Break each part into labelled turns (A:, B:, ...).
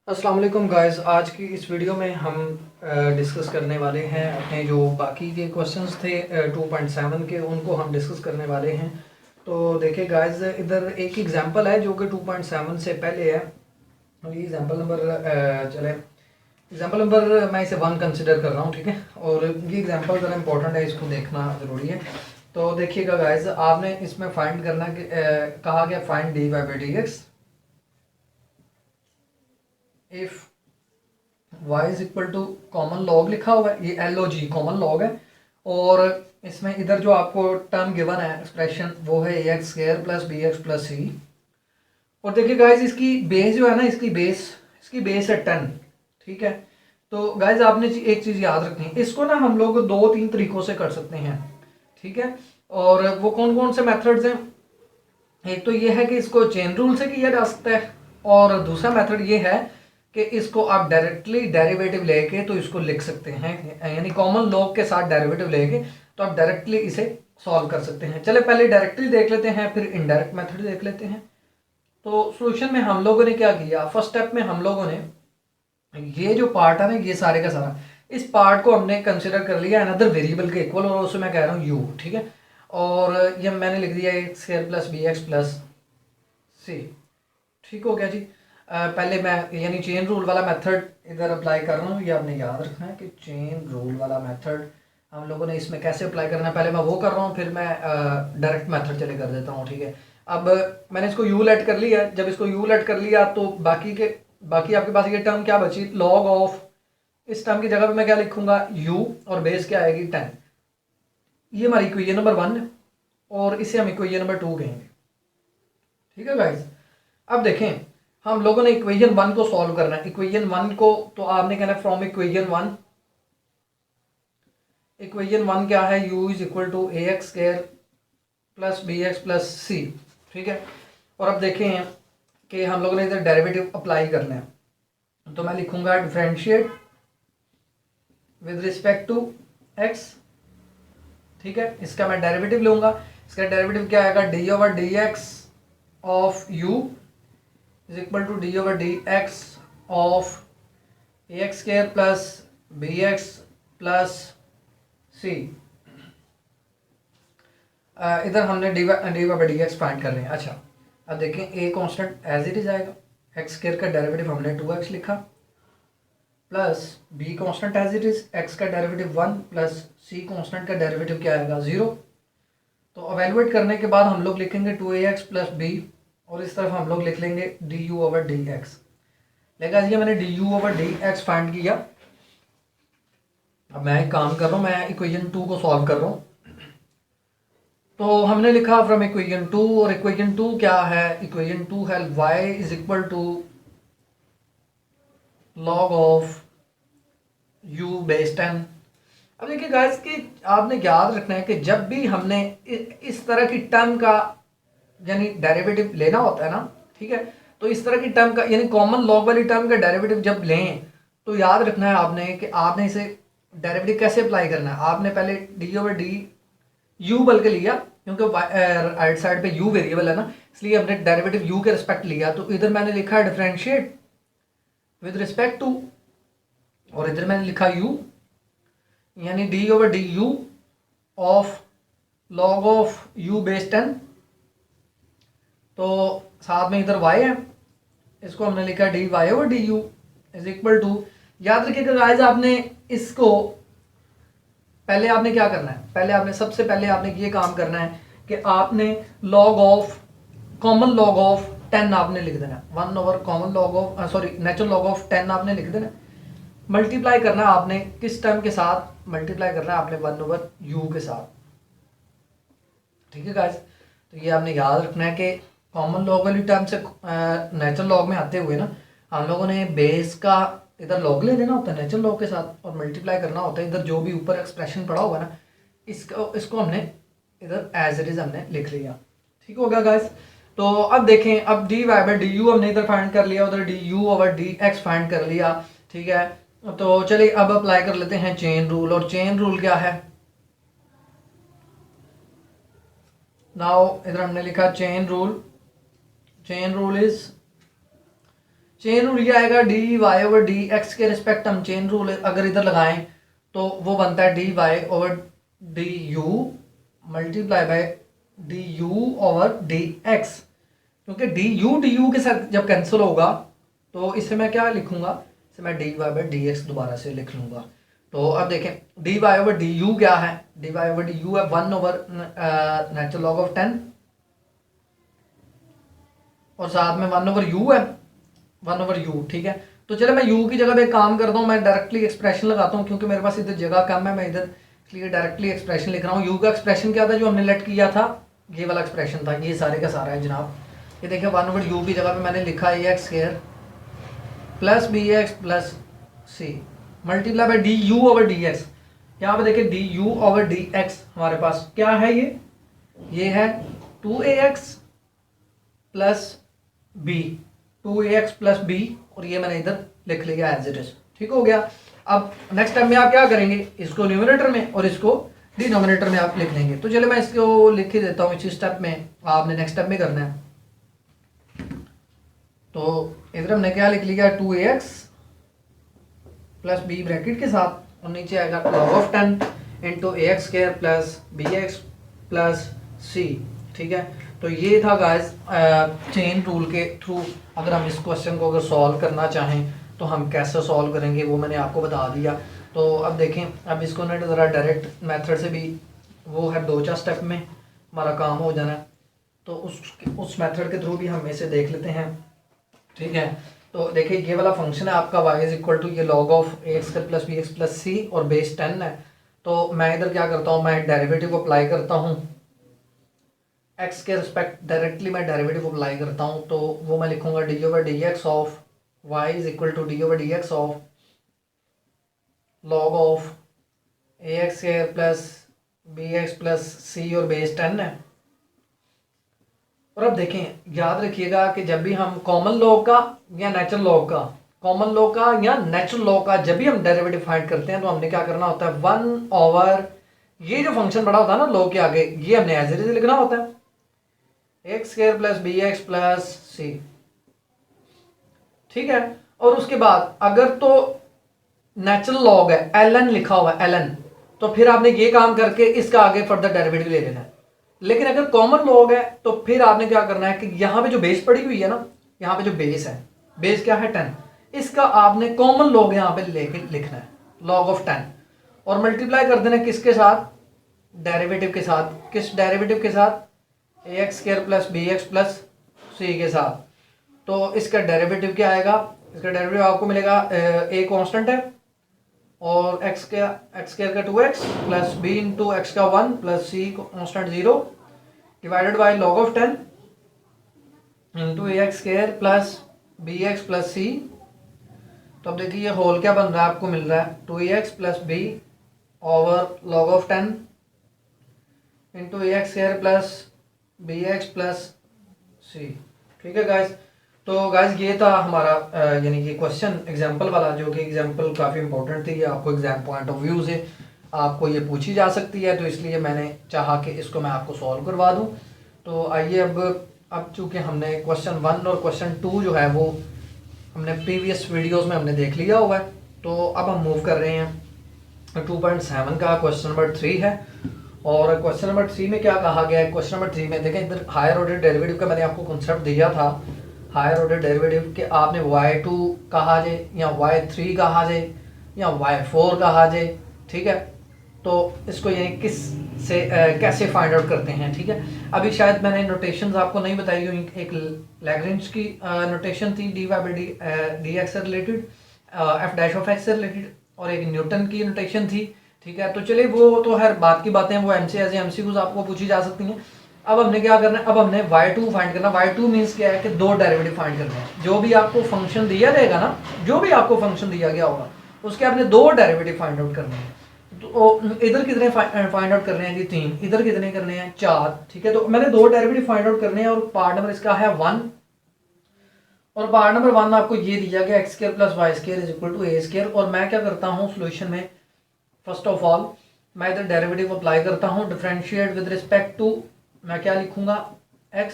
A: अस्सलाम वालेकुम गाइस। आज की इस वीडियो में हम डिस्कस करने वाले हैं अपने जो बाकी के क्वेश्चंस थे 2.7 के, उनको हम डिस्कस करने वाले हैं। तो देखिए गाइस, इधर एक एग्जांपल है जो कि 2.7 से पहले है। और ये एग्जांपल नंबर चले एग्जांपल नंबर मैं इसे 1 कंसिडर कर रहा हूँ, ठीक है। और ये एग्जांपल ज़रा इंपॉर्टेंट है, इसको देखना ज़रूरी है। तो देखिएगा गाइस, आपने इसमें फाइंड करना कि कहा गया find d y by d x if y is equal to common log लिखा हुआ है, ये L O G common log है। और इसमें इधर जो आपको टर्म गिवन है एक्सप्रेशन वो है a x square plus b x plus c. और देखिए गाइज, इसकी बेस जो है ना, इसकी बेस है 10, ठीक है। तो गाइज आपने एक चीज़ याद रखनी है, इसको ना हम लोग 2-3 तरीक़ों से कर सकते हैं, ठीक है। और वो कौन कौन से मेथड्स हैं? एक तो ये है कि इसको चेन रूल से किया जा सकता है, और दूसरा मेथड ये है कि इसको आप डायरेक्टली डेरिवेटिव लेके तो इसको लिख सकते हैं, यानी कॉमन लॉग के साथ डेरिवेटिव लेके तो आप डायरेक्टली इसे सॉल्व कर सकते हैं। चले पहले डायरेक्टली देख लेते हैं, फिर इनडायरेक्ट मेथड देख लेते हैं। तो सॉल्यूशन में हम लोगों ने क्या किया, फर्स्ट स्टेप में हम लोगों ने ये जो पार्ट है ना, ये सारे का सारा इस पार्ट को हमने कंसिडर कर लिया अनदर वेरिएबल के इक्वल, और उसमें मैं कह रहा हूँ यू, ठीक है। और ये मैंने लिख दिया x square plus b x plus c, ठीक हो गया जी। पहले मैं यानी चेन रूल वाला मेथड इधर अप्लाई कर रहा हूँ, ये आपने याद रखना है कि चेन रूल वाला मेथड हम लोगों ने इसमें कैसे अप्लाई करना है, पहले मैं वो कर रहा हूँ, फिर मैं डायरेक्ट मेथड चले कर देता हूँ, ठीक है। अब मैंने इसको यू लेट कर लिया, जब इसको यू लेट कर लिया तो बाकी आपके पास ये टर्म क्या बची, लॉग ऑफ। इस टर्म की जगह पे मैं क्या लिखूंगा, यू, और बेस क्या आएगी 10। ये हमारी इक्वेशन नंबर 1 है, और इसे हम इक्वेशन नंबर 2 कहेंगे, ठीक है गाइज। अब देखें, हम लोगों ने इक्वेशन 1 को सॉल्व करना है। इक्वेशन 1 को तो आपने कहना है फ्रॉम इक्वेशन 1 क्या है, u is equal to a x square plus b x plus c, ठीक है। और अब देखें कि हम लोगों ने इधर डेरिवेटिव अप्लाई करना है, तो मैं लिखूंगा differentiate with respect to x, ठीक है। इसका मैं डेरिवेटिव लूंगा, इसका डेरिवेटिव क्या आएगा, d over d x of u is equal to d over d x of a x square plus b x plus c. इधर हमने d by d x find कर रहे हैं। अच्छा, अब देखें, a constant as it is आएगा, x square का डेरिवेटिव हमने 2x लिखा, plus b constant as it is, x का डेरिवेटिव 1 प्लस सी कांस्टेंट का डेरिवेटिव क्या आएगा 0। तो एवेलुएट करने के बाद हम लोग लिखेंगे 2ax प्लस बी, और इस तरफ हम लोग लिख लेंगे D u over d x. लेकिन ये मैंने D u over d x find किया। अब मैं एक काम कर रहा हूँ, मैं इक्वेशन 2 को सॉल्व कर रहा हूँ। तो हमने लिखा फ्रॉम इक्वेशन 2, और इक्वेशन 2 क्या है, इक्वेशन 2 है y is equal to log of u base 10। अब देखिए गाइस कि आपने याद रखना है कि जब भी हमने इस तरह की टर्म का यानी डेरिवेटिव लेना होता है ना, ठीक है, तो इस तरह की टर्म का यानी कॉमन लॉग वाली टर्म का डेरिवेटिव जब लें तो याद रखना है आपने कि आपने इसे डेरिवेटिव कैसे अप्लाई करना है। आपने पहले डी ओवर डी यू बल्कि लिया, क्योंकि राइट साइड पे यू वेरिएबल है ना, इसलिए हमने डेरिवेटिव यू के रिस्पेक्ट लिया। तो इधर मैंने लिखा डिफरेंशिएट विद रिस्पेक्ट टू, और इधर मैंने लिखा यू, यानी D over d you of log of you base 10। तो साथ में इधर y है, इसको हमने लिखा d y over d u is equal to, याद रखिएगा गाइस, आपने इसको पहले आपने क्या करना है, सबसे पहले आपने ये काम करना है कि आपने log of common log of 10 आपने लिख देना, 1 over common log of natural log of 10 आपने लिख देना। मल्टीप्लाई करना है आपने किस टर्म के साथ, मल्टीप्लाई करना है आपने 1 ओवर यू के साथ, ठीक है गाइस। तो ये आपने याद रखना है कि कॉमन लॉग वाली टर्म से नेचुरल लॉग में आते हुए ना, हम लोगों ने बेस का इधर लॉग ले लेना होता है नेचुरल लॉग के साथ, और मल्टीप्लाई करना होता है इधर जो भी ऊपर एक्सप्रेशन पड़ा हुआ ना, इसको हमने इधर एज इट इज हमने लिख लिया, ठीक हो गया गाइस। तो अब देखें, अब d y by d u हमने इधर फाइंड कर लिया, उधर d u over d x find कर लिया, ठीक है। तो चलिए अब अप्लाई कर लेते हैं चेन रूल। और चेन रूल क्या है, नाउ इधर हमने लिखा चेन रूल चेन रूल ये आएगा d y over d x के रिस्पेक्ट हम चेन रूल अगर इधर लगाएं तो वो बनता है d y over d u multiply by d u over d x, क्योंकि डी यू के साथ जब कैंसिल होगा तो इसे मैं क्या लिखूंगा, इसे मैं d y by d x दोबारा से लिख लूंगा। तो अब देखें d y over d u क्या है, d y over d u है 1 ओवर नेचुरल लॉग ऑफ 10 और साथ में 1 ओवर यू है 1 ओवर यू। ठीक है, तो चलो मैं यू की जगह पे काम करता हूँ, मैं डायरेक्टली एक्सप्रेशन लगाता हूँ क्योंकि मेरे पास इधर जगह कम है, मैं इधर इसलिए डायरेक्टली एक्सप्रेशन लिख रहा हूँ। यू का एक्सप्रेशन क्या था जो हमने लेट किया था, ये वाला एक्सप्रेशन था, ये सारे का सारा है जनाब। ये देखिए 1 ओवर यू की जगह पे मैंने लिखा a x square plus b x plus c multiply by d u over d x. यहाँ पे देखिए d u over d x हमारे पास क्या है, ये है 2ax plus B, 2ax plus B, और ये मैंने इधर लिख लिया एज इट इज। ठीक हो गया। अब नेक्स्ट स्टेप में आप क्या करेंगे, इसको न्यूमरेटर में और इसको डिनोमिनेटर में आप लिख लेंगे। तो चलिए मैं इसको लिख ही देता हूँ इसी स्टेप में, आपने नेक्स्ट स्टेप में करना है। तो इधर हमने क्या लिख लिया 2ax प्लस बी ब्रैकेट के साथ और नीचे आएगा log of 10 into a x square plus b x plus c. ठीक है, तो ये था गाइस चेन रूल के थ्रू अगर हम इस क्वेश्चन को अगर सॉल्व करना चाहें तो हम कैसे सॉल्व करेंगे वो मैंने आपको बता दिया। तो अब देखें, अब इसको ना ज़रा डायरेक्ट मेथड से भी वो है 2-4 स्टेप में हमारा काम हो जाना है, तो उस मेथड के थ्रू भी हम इसे देख लेते हैं। ठीक है, तो देखिए ये वाला फंक्शन है आपका y इज इक्वल टू ये log of a x plus b x plus c और बेस 10 है। तो मैं इधर क्या करता हूँ, मैं डेरिवेटिव अप्लाई करता हूँ x के रिस्पेक्ट, डायरेक्टली मैं डेरिवेटिव अप्लाई करता हूँ। तो वो मैं लिखूंगा d over d x of y is equal to d over d x of log of a x plus b x plus c और बेस 10 है। और अब देखें याद रखिएगा कि जब भी हम कॉमन लॉग का या नेचुरल लॉग का, कॉमन लॉग का या नेचुरल लॉग का जब भी हम डेरिवेटिव फाइंड करते हैं तो हमने क्या करना होता है 1 ओवर ये जो फंक्शन बड़ा होता है ना लॉग के आगे, ये हमने एज इट इज लिखना होता है x square plus b x plus c. ठीक है, और उसके बाद अगर तो नेचुरल लॉग है ln लिखा हुआ है ln, तो फिर आपने ये काम करके इसका आगे फर्दर डेरिवेटिव ले लेना है। लेकिन अगर कॉमन लॉग है तो फिर आपने क्या करना है कि यहाँ पे जो बेस पड़ी हुई है ना, यहाँ पे जो बेस है, बेस क्या है 10, इसका आपने कॉमन लॉग यहाँ पे लेके लिखना है लॉग ऑफ 10 और मल्टीप्लाई कर देना किसके साथ, डेरिवेटिव के साथ। किस डेरिवेटिव के साथ, a x square plus b x plus c के साथ। तो इसका डेरिवेटिव क्या आएगा, इसका डेरिवेटिव आपको मिलेगा ए कांस्टेंट है और एक्स स्क्वायर का 2x plus B into x का 1 plus c constant 0 divided by log of 10 into a x square plus b x plus c. तो अब देखिए ये होल क्या बन रहा है, आपको मिल रहा है 2ax plus b over log of 10 into a x square plus b x plus c. ठीक है गाइस, तो गाइस ये था हमारा यानी कि क्वेश्चन एग्जांपल वाला, जो कि एग्जांपल काफ़ी इंपॉर्टेंट थी, आपको एग्जाम पॉइंट ऑफ व्यू से आपको ये पूछी जा सकती है, तो इसलिए मैंने चाहा कि इसको मैं आपको सॉल्व करवा दूं। तो आइए अब चूँकि हमने क्वेश्चन 1 और क्वेश्चन 2 जो है वो हमने प्रीवियस वीडियोज़ में हमने देख लिया हुआ है, तो अब हम मूव कर रहे हैं 2.7 का क्वेश्चन नंबर 3 है। और क्वेश्चन नंबर 3 में क्या कहा गया है, क्वेश्चन नंबर 3 में देखें इधर हायर ऑर्डर डेरिवेटिव का मैंने आपको कॉन्सेप्ट दिया था, हायर ऑर्डर डेरिवेटिव के आपने y2 कहा जाए या y3 कहा जाए या y4 कहा जाए। ठीक है, तो इसको यानी किस से कैसे फाइंड आउट करते हैं। ठीक है, अभी शायद मैंने नोटेशंस आपको नहीं बताई हुई, एक लैग्रेंज की नोटेशन थी d y by d x से related, f dash of x से रिलेटेड, और एक न्यूटन की नोटेशन थी। ठीक है, तो चलिए वो तो हर बात की बातें हैं, वो एमसीक्यूज आपको पूछी जा सकती हैं। अब हमने क्या करना है, अब हमने y2 फाइंड करना। y2 मीन्स क्या है कि 2 डेरिवेटिव फाइंड करना है। जो भी आपको फंक्शन दिया जाएगा ना, जो भी आपको फंक्शन दिया गया होगा उसके आपने 2 डेरिवेटिव फाइंड आउट करने हैं। तो इधर कितने फाइंड आउट करने हैं जी, 3, इधर कितने करने हैं 4। ठीक है, तो मैंने 2 डेरिवेटिव फाइंड आउट करने हैं और पार्ट नंबर इसका है 1 और पार्ट नंबर 1 आपको ये दिया गया x square plus y square is equal to a square. और मैं क्या करता हूँ सोल्यूशन में, फर्स्ट ऑफ ऑल मैं इधर डेरिवेटिव अप्लाई करता हूँ, डिफरेंशिएट विद रिस्पेक्ट टू, मैं क्या लिखूंगा x,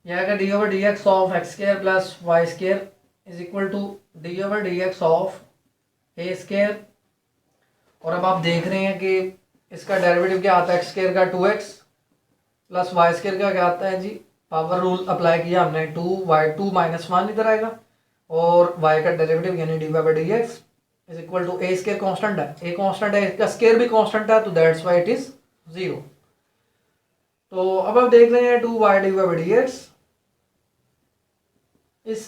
A: यह आएगा d over d x of x square plus y square is equal to d over d x of a square. और अब आप देख रहे हैं कि इसका डेरिवेटिव क्या आता है, एक्स स्केयर का 2x प्लस वाई स्केयर का क्या आता है जी, पावर रूल अप्लाई किया हमने, 2y2 माइनस 1 इधर आएगा और y का डेरिवेटिव यानी d y by d x is equal to a square constant है, ए कॉन्स्टेंट है, इसका स्केयर भी कॉन्स्टेंट है, तो दैट्स वाई इट इज 0। तो अब आप देख रहे हैं 2y d y by d x, इस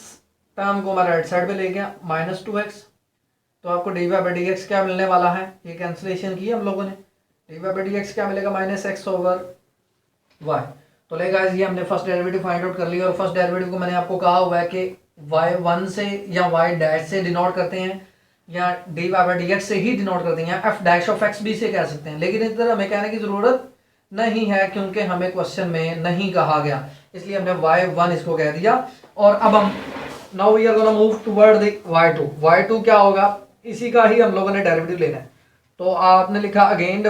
A: टर्म को मैं राइट साइड पे ले गया -2x, तो आपको d y by d x क्या मिलने वाला है, ये कैंसिलेशन की हम लोगों ने, d y by d x क्या मिलेगा -x ओवर y। तो ले गाइस ये हमने फर्स्ट डेरिवेटिव फाइंड आउट कर लिया और फर्स्ट डेरिवेटिव को मैंने आपको कहा हुआ है कि y1 से या y डैश से डिनोट करते हैं या d y by d x से ही डिनोट करते हैं या f डैश ऑफ x भी से कह सकते हैं, लेकिन इधर हमें कहने की जरूरत नहीं है क्योंकि हमें क्वेश्चन में नहीं कहा गया, इसलिए हमने y1 इसको कह दिया। और अब हम now we are gonna move toward the y2। y2 क्या होगा, इसी का ही हम लोगों ने डेरिवेटिव लेना है। तो आपने लिखा again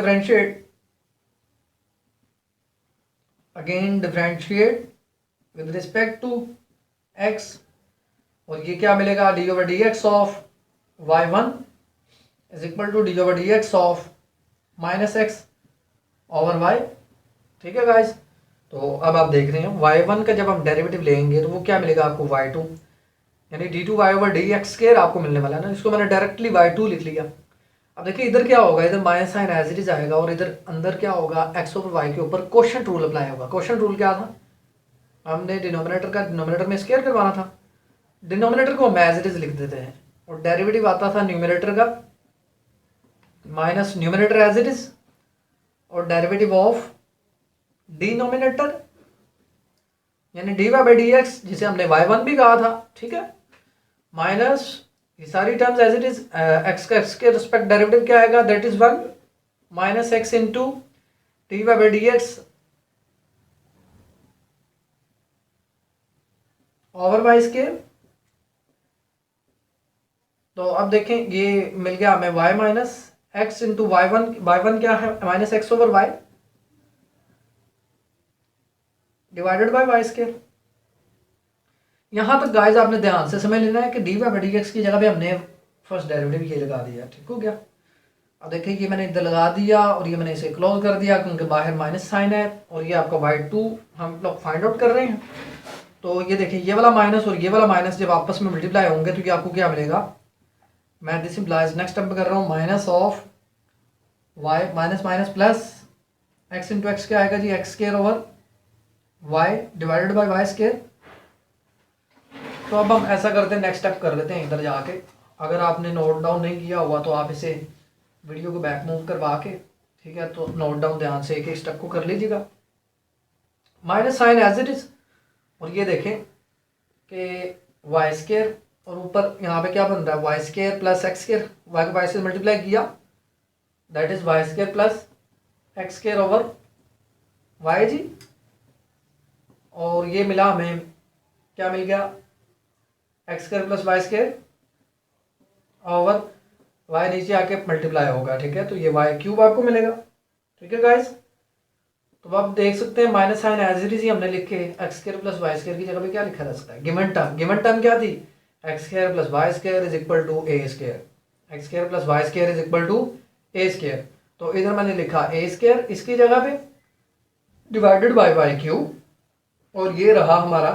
A: differentiate with respect to x, और ये क्या मिलेगा, d over d x of y1 is equal to d over d x of -x over y। ठीक है गाइस, तो अब आप देख रहे हैं y1 का जब हम डेरिवेटिव लेंगे तो वो क्या मिलेगा आपको, y2 यानी d2y over d x square आपको मिलने वाला है ना, इसको मैंने डायरेक्टली y2 लिख लिया। अब देखिए इधर क्या होगा, इधर minus sign as it is आएगा और इधर अंदर क्या होगा, x ओवर y के ऊपर क्वोशंट रूल अप्लाई होगा। क्वोशंट रूल क्या था, हमने डिनोमिनेटर का डिनोमिनेटर में स्केयर करवाना था, डिनोमिनेटर को हम एज इट इज लिख देते हैं और डेरिवेटिव आता था न्यूमिनेटर का minus numerator as it is और डेरिवेटिव ऑफ डिनोमिनेटर यानी d y by d x जिसे हमने y1 भी कहा था, ठीक है, माइनस ये सारी terms as it is, x के रिस्पेक्ट डेरिवेटिव क्या आएगा, that is 1 minus x into d y by d x over y square. तो अब देखें ये मिल गया हमें y minus x into y1 क्या है, minus x over y divided by y square. यहां तक गाइस आपने ध्यान से समझ लेना है कि d y by d x की जगह पे हमने फर्स्ट डेरिवेटिव ये लगा दिया, ठीक हो गया। अब देखिए ये मैंने इधर लगा दिया और ये मैंने इसे क्लोज कर दिया क्योंकि बाहर माइनस साइन है और ये आपका y2 हम लोग फाइंड आउट कर रहे हैं। तो ये देखिए ये वाला माइनस और ये वाला माइनस जब आपस में मल्टीप्लाई होंगे तो ये आपको क्या मिलेगा, मैं दिस इंप्लाइज नेक्स्ट स्टेप कर रहा हूँ, minus of y minus minus plus x into x क्या आएगा जी, x square over y divided by y square. तो अब हम ऐसा करते हैं, नेक्स्ट स्टेप कर लेते हैं इधर जाके। अगर आपने नोट डाउन नहीं किया हुआ तो आप इसे वीडियो को बैक मूव करवा के, ठीक है, तो नोट डाउन ध्यान से एक एक स्टेप को कर लीजिएगा। Minus sign as it is और ये देखें कि वाई स्केयर और ऊपर यहाँ पे क्या बन रहा है, y square plus x square, y को वाई से मल्टीप्लाई किया that is y square plus x square over y जी। और ये मिला हमें क्या मिल गया, x square plus y square over y नीचे आके मल्टीप्लाई होगा, ठीक है, तो ये वाई क्यूब आपको मिलेगा, ठीक है गाइस। तो आप देख सकते हैं minus sign as it is ही हमने लिखे, x square plus y square की जगह पे क्या लिखा जा सकता है, गिवन टर्म क्या थी, x square plus y square is equal to a square, x square plus y square is equal to a square. तो इधर मैंने लिखा ए स्केयर इसकी जगह पे डिवाइडेड बाय वाई क्यूब और ये रहा हमारा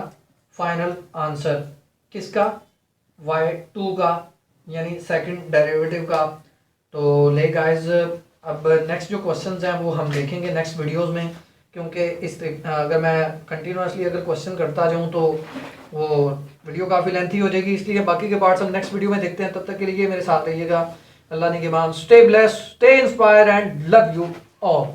A: फाइनल आंसर किसका, y2 का यानी सेकंड डेरिवेटिव का। तो ले गाइस अब नेक्स्ट जो क्वेश्चंस हैं वो हम देखेंगे नेक्स्ट वीडियोस में, क्योंकि इस अगर मैं कंटिन्यूसली अगर क्वेश्चन करता जाऊं तो वो वीडियो काफ़ी लेंथी हो जाएगी, इसलिए बाकी के पार्ट्स हम नेक्स्ट वीडियो में देखते हैं। तब तक के लिए मेरे साथ रहिएगा, अल्लाह ने के मान, stay blessed, stay inspire and love you all.